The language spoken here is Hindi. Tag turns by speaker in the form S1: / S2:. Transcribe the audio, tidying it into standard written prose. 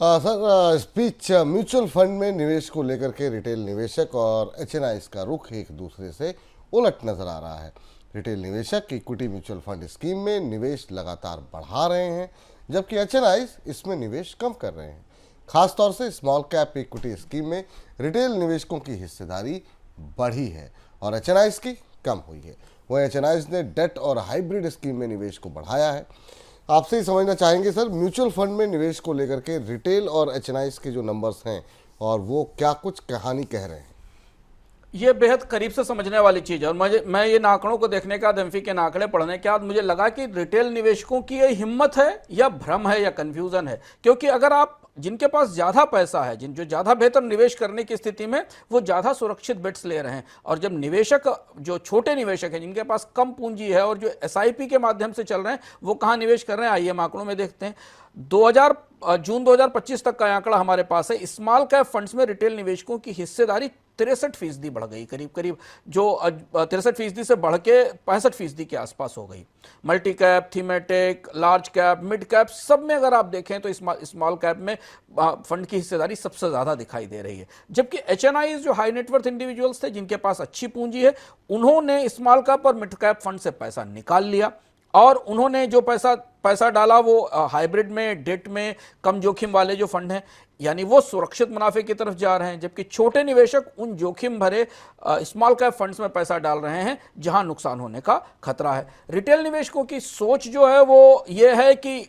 S1: सर स्पीच म्यूचुअल फंड में निवेश को लेकर के रिटेल निवेशक और एचएनआईज का रुख एक दूसरे से उलट नजर आ रहा है। रिटेल निवेशक इक्विटी म्यूचुअल फंड स्कीम में निवेश लगातार बढ़ा रहे हैं, जबकि एचएनआईज इसमें निवेश कम कर रहे हैं। खासतौर से स्मॉल कैप इक्विटी स्कीम में रिटेल निवेशकों की हिस्सेदारी बढ़ी है और एचएनआईज की कम हुई है। वहीं एचएनआईज ने डेट और हाइब्रिड स्कीम में निवेश को बढ़ाया है। आपसे ही समझना चाहेंगे सर, म्यूचुअल फंड में निवेश को लेकर के रिटेल और एचएनआईज के जो नंबर्स हैं और वो क्या कुछ कहानी कह रहे हैं।
S2: ये बेहद करीब से समझने वाली चीज है। और मैं ये आंकड़ों को देखने के बाद, एमफी के आंकड़े पढ़ने के बाद मुझे लगा कि रिटेल निवेशकों की ये हिम्मत है या भ्रम है या कंफ्यूजन है। क्योंकि अगर आप जिनके पास ज्यादा पैसा है, जो ज्यादा बेहतर निवेश करने की स्थिति में, वो ज्यादा सुरक्षित बेट्स ले रहे हैं। और जब निवेशक, जो छोटे निवेशक हैं जिनके पास कम पूंजी है और जो एसआईपी के माध्यम से चल रहे हैं, वो कहाँ निवेश कर रहे हैं, आइए हम आंकड़ों में देखते हैं। जून 2025 तक का आंकड़ा हमारे पास है। स्मॉल कैप फंड्स में रिटेल निवेशकों की हिस्सेदारी 63% बढ़ गई, करीब करीब, जो 63% से बढ़ के 65% के आसपास हो गई। Multi cap, thematic, large cap, mid cap, सब में अगर आप देखें तो स्मॉल कैप में फंड की हिस्सेदारी सबसे ज्यादा दिखाई दे रही है। जबकि एचएनआई जो हाई नेटवर्थ इंडिविजुअल्स थे, जिनके पास अच्छी पूंजी है, उन्होंने स्मॉल कैप और मिड कैप फंड से पैसा निकाल लिया और उन्होंने जो पैसा डाला वो हाइब्रिड में, डेट में, कम जोखिम वाले जो फंड हैं, यानी वो सुरक्षित मुनाफे की तरफ जा रहे हैं। जबकि छोटे निवेशक उन जोखिम भरे स्मॉल कैप फंड्स में पैसा डाल रहे हैं जहां नुकसान होने का खतरा है। रिटेल निवेशकों की सोच जो है वो ये है कि